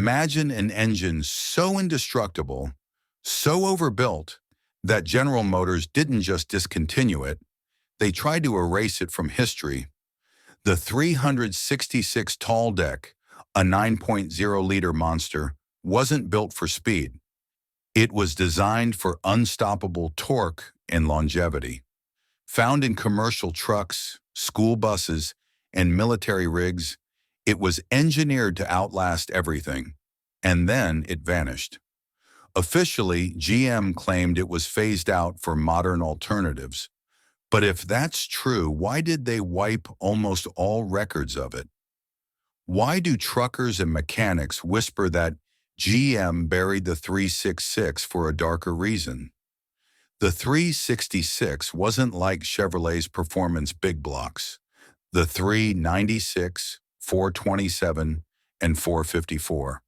Imagine an engine so indestructible, so overbuilt, that General Motors didn't just discontinue it, they tried to erase it from history. The 366 tall deck, a 9.0-liter monster, wasn't built for speed. It was designed for unstoppable torque and longevity. Found in commercial trucks, school buses, and military rigs, it was engineered to outlast everything. And then it vanished. Officially, GM claimed it was phased out for modern alternatives. But if that's true, why did they wipe almost all records of it? Why do truckers and mechanics whisper that GM buried the 366 for a darker reason? The 366 wasn't like Chevrolet's performance big blocks. The 396, 427, and 454.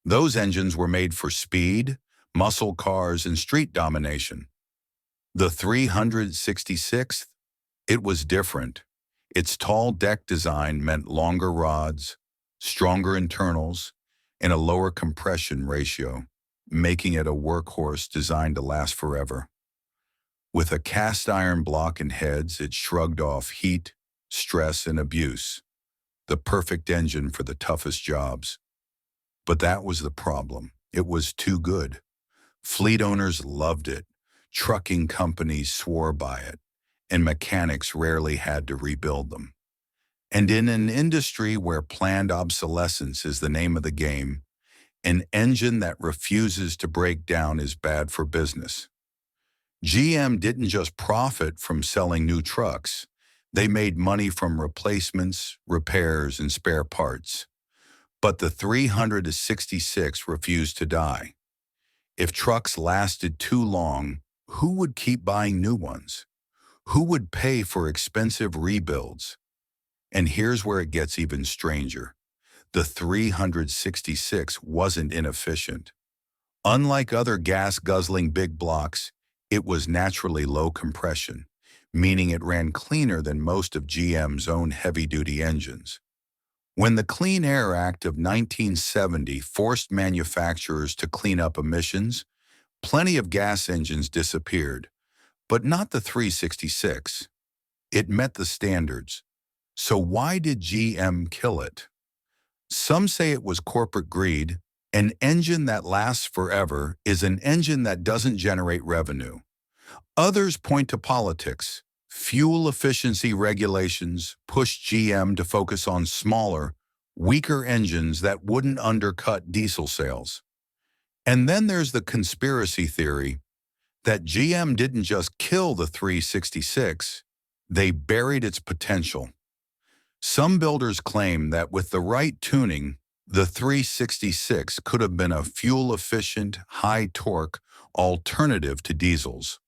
Those engines were made for speed, muscle cars, and street domination. The 366th, it was different. Its tall deck design meant longer rods, stronger internals, and a lower compression ratio, making it a workhorse designed to last forever. With a cast iron block and heads, it shrugged off heat, stress, and abuse, the perfect engine for the toughest jobs. But that was the problem. It was too good. Fleet owners loved it, trucking companies swore by it, and mechanics rarely had to rebuild them. And in an industry where planned obsolescence is the name of the game, an engine that refuses to break down is bad for business. GM didn't just profit from selling new trucks. They made money from replacements, repairs, and spare parts. But the 366 refused to die. If trucks lasted too long, who would keep buying new ones? Who would pay for expensive rebuilds? And here's where it gets even stranger. The 366 wasn't inefficient. Unlike other gas-guzzling big blocks, it was naturally low compression, meaning it ran cleaner than most of GM's own heavy-duty engines. When the Clean Air Act of 1970 forced manufacturers to clean up emissions, plenty of gas engines disappeared, but not the 366. It met the standards. So why did GM kill it? Some say it was corporate greed. An engine that lasts forever is an engine that doesn't generate revenue. Others point to politics. Fuel efficiency regulations pushed GM to focus on smaller, weaker engines that wouldn't undercut diesel sales. And then there's the conspiracy theory that GM didn't just kill the 366, they buried its potential. Some builders claim that with the right tuning, the 366 could have been a fuel-efficient, high-torque alternative to diesels.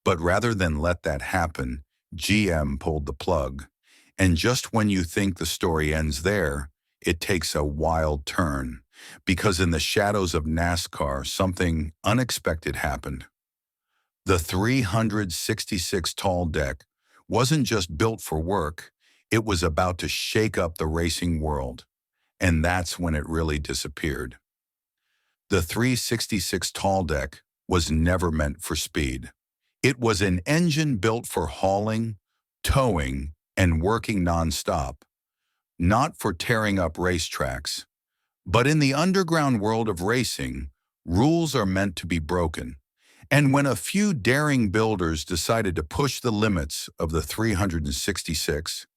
But rather than let that happen, GM pulled the plug. And just when you think the story ends there, it takes a wild turn. Because in the shadows of NASCAR, something unexpected happened. The 366 tall deck wasn't just built for work, it was about to shake up the racing world. And that's when it really disappeared. The 366 tall deck was never meant for speed. It was an engine built for hauling, towing, and working nonstop, not for tearing up racetracks. But in the underground world of racing, rules are meant to be broken. And when a few daring builders decided to push the limits of the 366,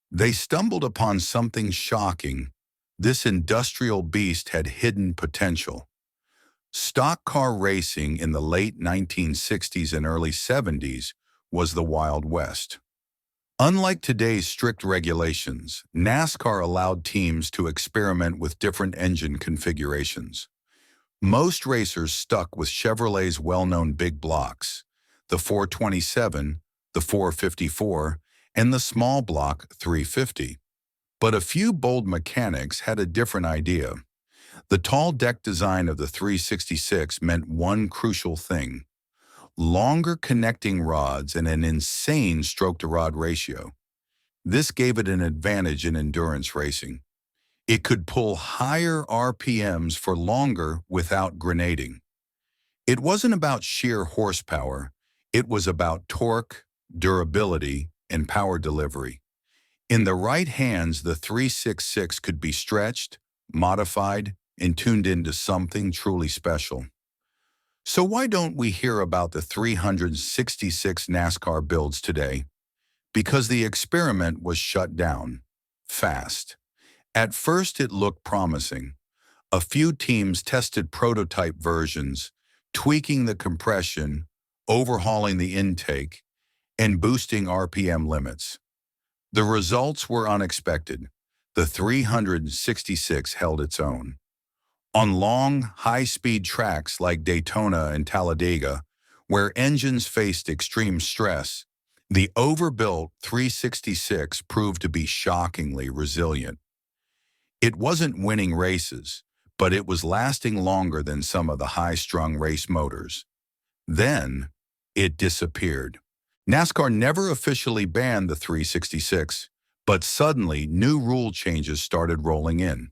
they stumbled upon something shocking. This industrial beast had hidden potential. Stock car racing in the late 1960s and early 70s was the Wild West. Unlike today's strict regulations, NASCAR allowed teams to experiment with different engine configurations. Most racers stuck with Chevrolet's well-known big blocks, the 427, the 454, and the small block 350. But a few bold mechanics had a different idea. The tall deck design of the 366 meant one crucial thing: longer connecting rods and an insane stroke-to-rod ratio. This gave it an advantage in endurance racing. It could pull higher RPMs for longer without grenading. It wasn't about sheer horsepower. It was about torque, durability, and power delivery. In the right hands, the 366 could be stretched, modified, and tuned into something truly special. So why don't we hear about the 366 NASCAR builds today? Because the experiment was shut down fast. At first, it looked promising. A few teams tested prototype versions, tweaking the compression, overhauling the intake, and boosting RPM limits. The results were unexpected. The 366 held its own. On long, high-speed tracks like Daytona and Talladega, where engines faced extreme stress, the overbuilt 366 proved to be shockingly resilient. It wasn't winning races, but it was lasting longer than some of the high-strung race motors. Then, it disappeared. NASCAR never officially banned the 366, but suddenly new rule changes started rolling in.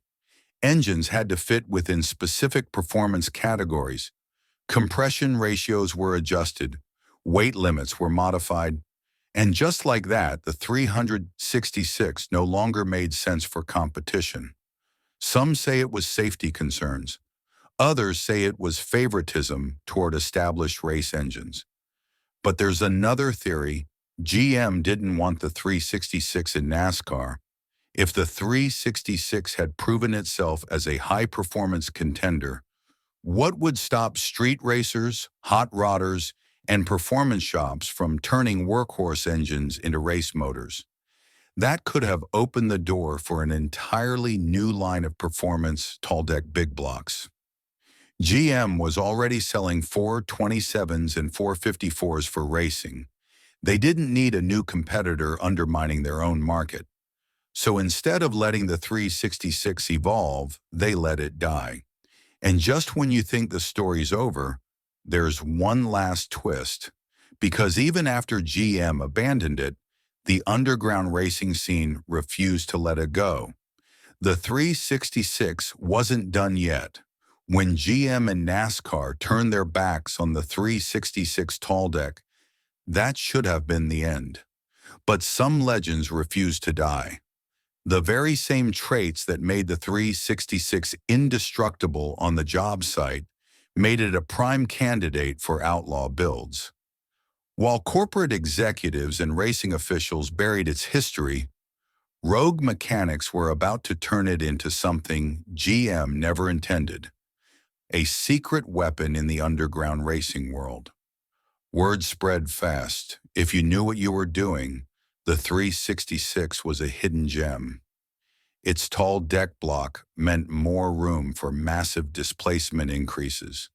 Engines had to fit within specific performance categories. Compression ratios were adjusted, weight limits were modified, and just like that, the 366 no longer made sense for competition. Some say it was safety concerns. Others say it was favoritism toward established race engines. But there's another theory. GM didn't want the 366 in NASCAR. If the 366 had proven itself as a high-performance contender, what would stop street racers, hot rodders, and performance shops from turning workhorse engines into race motors? That could have opened the door for an entirely new line of performance tall-deck big blocks. GM was already selling 427s and 454s for racing. They didn't need a new competitor undermining their own market. So instead of letting the 366 evolve, they let it die. And just when you think the story's over, there's one last twist. Because even after GM abandoned it, the underground racing scene refused to let it go. The 366 wasn't done yet. When GM and NASCAR turned their backs on the 366 tall deck, that should have been the end. But some legends refused to die. The very same traits that made the 366 indestructible on the job site made it a prime candidate for outlaw builds. While corporate executives and racing officials buried its history, rogue mechanics were about to turn it into something GM never intended, a secret weapon in the underground racing world. Word spread fast. If you knew what you were doing, the 366 was a hidden gem. Its tall deck block meant more room for massive displacement increases.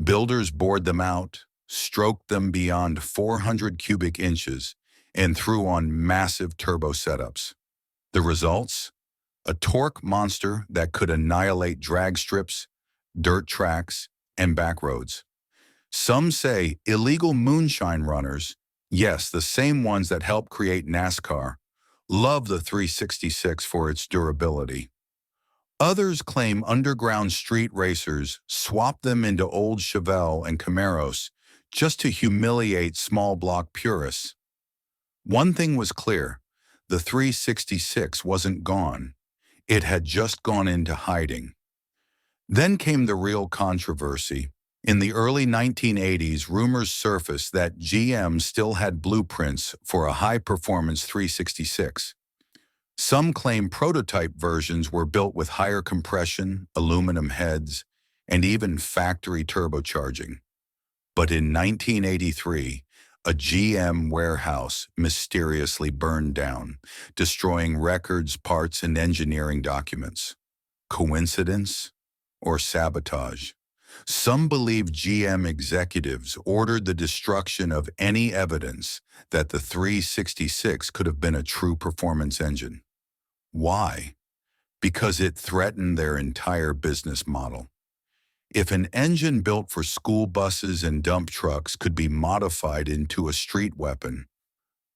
Builders bored them out, stroked them beyond 400 cubic inches, and threw on massive turbo setups. The results? A torque monster that could annihilate drag strips, dirt tracks, and back roads. Some say illegal moonshine runners, yes, the same ones that helped create NASCAR, love the 366 for its durability. Others claim underground street racers swapped them into old Chevelle and Camaros just to humiliate small block purists. One thing was clear, the 366 wasn't gone. It had just gone into hiding. Then came the real controversy. In the early 1980s, rumors surfaced that GM still had blueprints for a high-performance 366. Some claim prototype versions were built with higher compression, aluminum heads, and even factory turbocharging. But in 1983, a GM warehouse mysteriously burned down, destroying records, parts, and engineering documents. Coincidence or sabotage? Some believe GM executives ordered the destruction of any evidence that the 366 could have been a true performance engine. Why? Because it threatened their entire business model. If an engine built for school buses and dump trucks could be modified into a street weapon,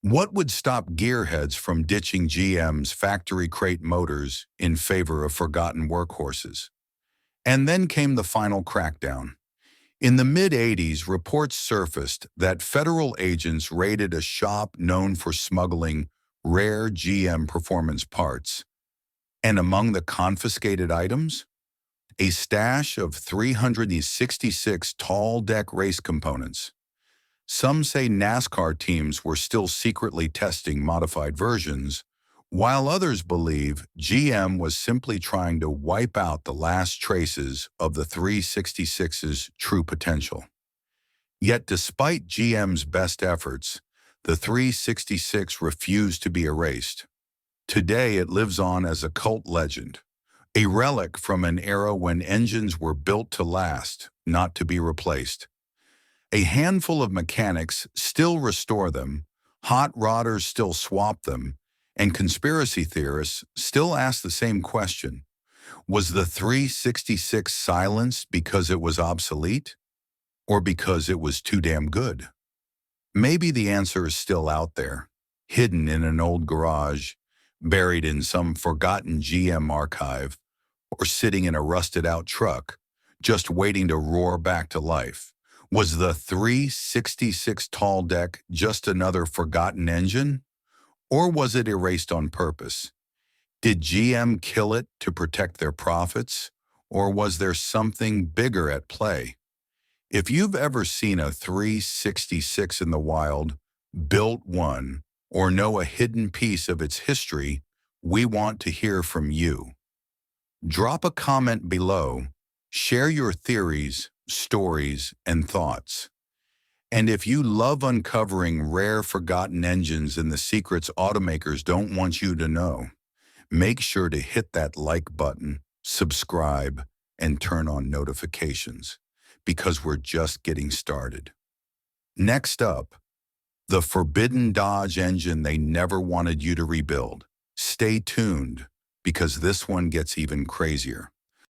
What would stop gearheads from ditching GM's factory crate motors in favor of forgotten workhorses? And then came the final crackdown. In the mid-80s, reports surfaced that federal agents raided a shop known for smuggling rare GM performance parts. And among the confiscated items, a stash of 366 tall deck race components. Some say NASCAR teams were still secretly testing modified versions, while others believe GM was simply trying to wipe out the last traces of the 366's true potential. Yet despite GM's best efforts, the 366 refused to be erased. Today it lives on as a cult legend, a relic from an era when engines were built to last, not to be replaced. A handful of mechanics still restore them, hot rodders still swap them, and conspiracy theorists still ask the same question. Was the 366 silenced because it was obsolete, or because it was too damn good? Maybe the answer is still out there, hidden in an old garage, buried in some forgotten GM archive, or sitting in a rusted-out truck, just waiting to roar back to life. Was the 366 tall deck just another forgotten engine? Or was it erased on purpose? Did GM kill it to protect their profits? Or was there something bigger at play? If you've ever seen a 366 in the wild, built one, or know a hidden piece of its history, we want to hear from you. Drop a comment below, share your theories, stories, and thoughts. And if you love uncovering rare forgotten engines and the secrets automakers don't want you to know, make sure to hit that like button, subscribe, and turn on notifications, because we're just getting started. Next up, the forbidden Dodge engine they never wanted you to rebuild. Stay tuned, because this one gets even crazier.